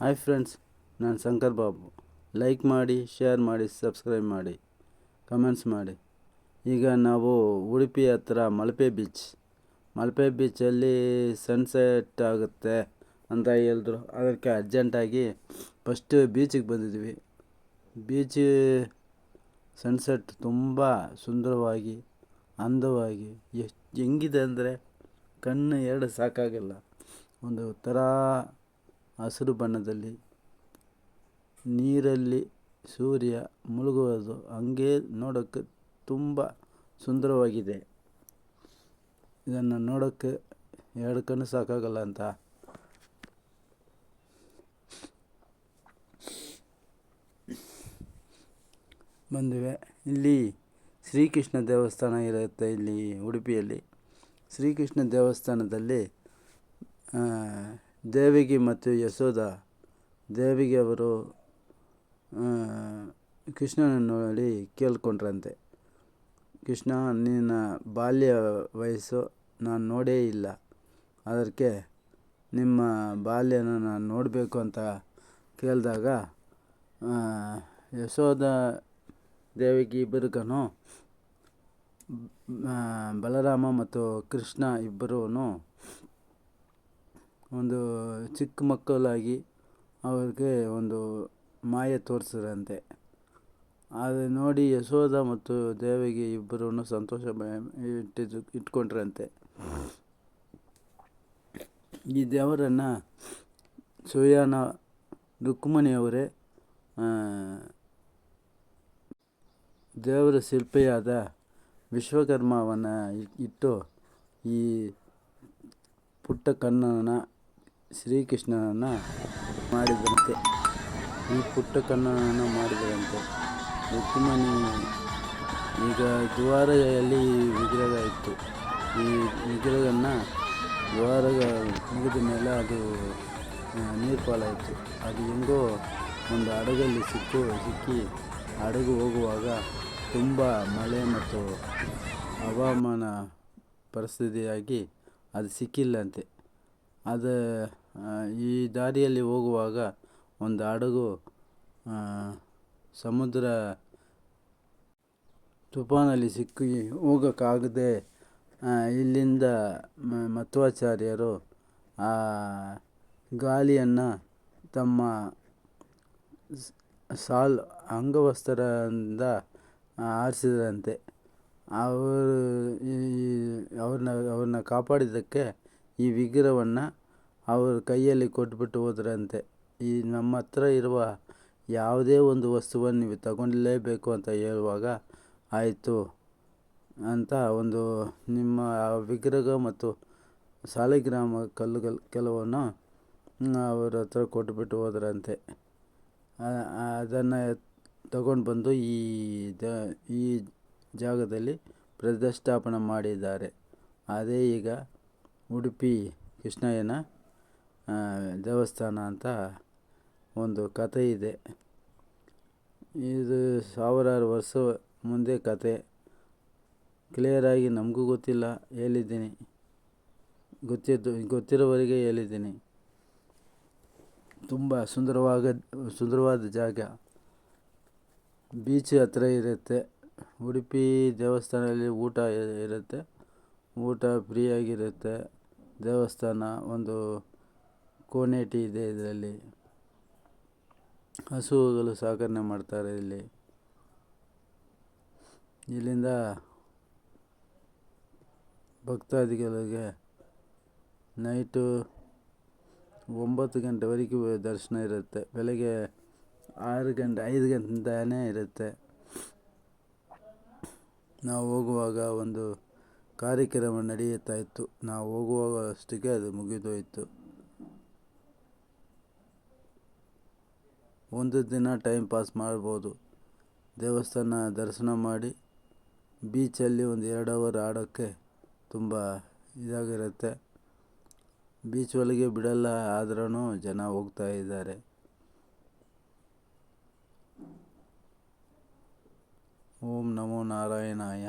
Hi friends, ನಾನು Shankar Babu. Like ಮಾಡಿ, share ಮಾಡಿ, ಸಬ್ಸ್ಕ್ರೈಬ್ ಮಾಡಿ, ಕಮೆಂಟ್ಸ್ ಮಾಡಿ. ಈಗ ನಾವು ಉಡುಪಿ ಹತ್ರ ಮಲ್ಪೆ ಬೀಚಲ್ಲಿ ಸನ್ಸೆಟ್ ಆಗುತ್ತೆ ಅಂತ ಹೇಳಿದ್ರು. ಅದಕ್ಕೆ ಅರ್ಜೆಂಟಾಗಿ ಫಸ್ಟ್ ಬೀಚಿಗೆ ಬಂದಿದ್ವಿ. ಬೀಚ್ ಸನ್ಸೆಟ್ ತುಂಬ ಸುಂದರವಾಗಿ, ಅಂದವಾಗಿ ಹೆಂಗಿದೆ ಅಂದರೆ ಕಣ್ಣು ಎರಡು ಸಾಕಾಗಲ್ಲ. ಒಂದು ಥರ ಹಸಿರು ಬಣ್ಣದಲ್ಲಿ ನೀರಲ್ಲಿ ಸೂರ್ಯ ಮುಳುಗುವುದು, ಹಂಗೆ ನೋಡೋಕ್ಕೆ ತುಂಬ ಸುಂದರವಾಗಿದೆ. ಇದನ್ನು ನೋಡೋಕ್ಕೆ ಎರಡು ಕಣ್ಣು ಸಾಕಾಗಲ್ಲ ಅಂತ ಬಂದಿವೆ. ಇಲ್ಲಿ ಶ್ರೀಕೃಷ್ಣ ದೇವಸ್ಥಾನ ಇರುತ್ತೆ. ಇಲ್ಲಿ ಉಡುಪಿಯಲ್ಲಿ ಶ್ರೀಕೃಷ್ಣ ದೇವಸ್ಥಾನದಲ್ಲಿ ದೇವಿಗೆ ಮತ್ತು ಯಶೋಧ, ದೇವಿಗೆ ಅವರು ಕೃಷ್ಣನನ್ನು ನೋಡಿ ಕೇಳ್ಕೊಂಡ್ರಂತೆ, ಕೃಷ್ಣ, ನಿನ್ನ ಬಾಲ್ಯ ವಯಸ್ಸು ನಾನು ನೋಡೇ ಇಲ್ಲ, ಅದಕ್ಕೆ ನಿಮ್ಮ ಬಾಲ್ಯನ ನಾನು ನೋಡಬೇಕು ಅಂತ ಕೇಳಿದಾಗ ಯಶೋಧ ದೇವಿಗೆ ಇಬ್ಬರಿಗೂ ಬಲರಾಮ ಮತ್ತು ಕೃಷ್ಣ ಇಬ್ಬರೂ ಒಂದು ಚಿಕ್ಕ ಮಕ್ಕಳಾಗಿ ಅವ್ರಿಗೆ ಒಂದು ಮಾಯೆ ತೋರಿಸಿದ್ರಂತೆ. ಅದು ನೋಡಿ ಯಶೋಧ ಮತ್ತು ದೇವಿಗೆ ಇಬ್ಬರೂ ಸಂತೋಷ ಇಟ್ಕೊಂಡ್ರಂತೆ. ಈ ದೇವರನ್ನು ಸ್ವಯಂ ರುಕ್ಮಿಣಿಯವರೇ ದೇವರ ಶಿಲ್ಪಿಯಾದ ವಿಶ್ವಕರ್ಮವನ್ನು ಇಟ್ಟು ಈ ಪುಟ್ಟ ಕಣ್ಣನ ಶ್ರೀಕೃಷ್ಣನನ್ನು ಮಾಡಿದಂತೆ. ರುಕ್ಮಿಣಿ ಈಗ ದ್ವಾರದಲ್ಲಿ ವಿಗ್ರಹ ಇತ್ತು. ಈ ವಿಗ್ರಹವನ್ನು ದ್ವಾರ ಮುಗಿದ ಮೇಲೆ ಅದು ನೀರು ಪಾಲಾಯಿತು. ಅದು ಹೆಂಗೋ ಒಂದು ಹಡಗಲ್ಲಿ ಸಿಕ್ಕಿ ಹಡಗು ಹೋಗುವಾಗ ತುಂಬ ಮಳೆ ಮತ್ತು ಹವಾಮಾನ ಪರಿಸ್ಥಿತಿಯಾಗಿ ಅದು ಸಿಕ್ಕಿಲ್ಲಂತೆ. ಅದು ಈ ದಾರಿಯಲ್ಲಿ ಹೋಗುವಾಗ ಒಂದು ಹಡಗು ಸಮುದ್ರ ತುಫಾನಲ್ಲಿ ಸಿಕ್ಕಿ ಹೋಗೋಕ್ಕಾಗದೆ ಇಲ್ಲಿಂದ ಮಧ್ವಾಚಾರ್ಯರು ಆ ಗಾಳಿಯನ್ನು ತಮ್ಮ ಅಂಗವಸ್ತ್ರದಿಂದ ಆರಿಸಿದ್ರಂತೆ. ಅವ್ರನ್ನ ಕಾಪಾಡಿದ್ದಕ್ಕೆ ಈ ವಿಗ್ರಹವನ್ನು ಅವ್ರ ಕೈಯಲ್ಲಿ ಕೊಟ್ಬಿಟ್ಟು ಹೋದ್ರಂತೆ. ಈ ನಮ್ಮ ಹತ್ರ ಇರುವ ಯಾವುದೇ ಒಂದು ವಸ್ತುವನ್ನು ನೀವು ತಗೊಳ್ಳೇಬೇಕು ಅಂತ ಹೇಳುವಾಗ ಆಯಿತು ಅಂತ ಒಂದು ನಿಮ್ಮ ವಿಗ್ರಹ ಮತ್ತು ಸಾಲಿಗ್ರಾಮ ಕೆಲವನ್ನು ಅವ್ರ ಹತ್ರ ಕೊಟ್ಬಿಟ್ಟು ಹೋದ್ರಂತೆ. ಅದನ್ನು ತಗೊಂಡು ಬಂದು ಈ ಜಾಗದಲ್ಲಿ ಪ್ರತಿಷ್ಠಾಪನೆ ಮಾಡಿದ್ದಾರೆ. ಅದೇ ಈಗ ಉಡುಪಿ ಕೃಷ್ಣಯ್ಯನ ದೇವಸ್ಥಾನ ಅಂತ ಒಂದು ಕಥೆ ಇದೆ. ಇದು ಸಾವಿರಾರು ವರ್ಷ ಮುಂದೆ ಕತೆ. ಕ್ಲಿಯರಾಗಿ ನಮಗೂ ಗೊತ್ತಿಲ್ಲ, ಹೇಳಿದ್ದೀನಿ, ಗೊತ್ತಿರೋವರೆಗೆ ಹೇಳಿದ್ದೀನಿ. ತುಂಬ ಸುಂದರವಾದ ಜಾಗ. ಬೀಚ್ ಹತ್ರ ಇರುತ್ತೆ. ಉಡುಪಿ ದೇವಸ್ಥಾನದಲ್ಲಿ ಊಟ ಇರುತ್ತೆ. ಊಟ ಫ್ರೀಯಾಗಿರುತ್ತೆ. ದೇವಸ್ಥಾನ ಒಂದು ಕೋಣೆಟಿ ಇದೆ. ಇದರಲ್ಲಿ ಹಸುಗಳು ಸಾಕಣೆ ಮಾಡ್ತಾರೆ. ಇಲ್ಲಿಂದ ಭಕ್ತಾದಿಗಳಿಗೆ ನೈಟು 9 ಗಂಟೆವರೆಗೂ ದರ್ಶನ ಇರುತ್ತೆ. ಬೆಳಗ್ಗೆ 5 ಗಂಟೆಯಿಂದನೇ ಇರುತ್ತೆ. ನಾವು ಹೋಗುವಾಗ ಒಂದು ಕಾರ್ಯಕ್ರಮ ನಡೆಯುತ್ತಾ ಇತ್ತು. ನಾವು ಹೋಗುವಾಗ ಅಷ್ಟಕ್ಕೆ ಅದು ಮುಗಿದೋಯಿತು. ಒಂದು ದಿನ ಟೈಮ್ ಪಾಸ್ ಮಾಡ್ಬೋದು. ದೇವಸ್ಥಾನ ದರ್ಶನ ಮಾಡಿ ಬೀಚಲ್ಲಿ ಒಂದು 2 ಅವರ್ ಆಡೋಕ್ಕೆ ತುಂಬ ಇದಾಗಿರುತ್ತೆ. ಬೀಚ್ ಒಳಗೆ ಬಿಡಲ್ಲ, ಆದ್ರೂ ಜನ ಹೋಗ್ತಾ ಇದ್ದಾರೆ. ಓಂ ನಮೋ ನಾರಾಯಣಾಯ.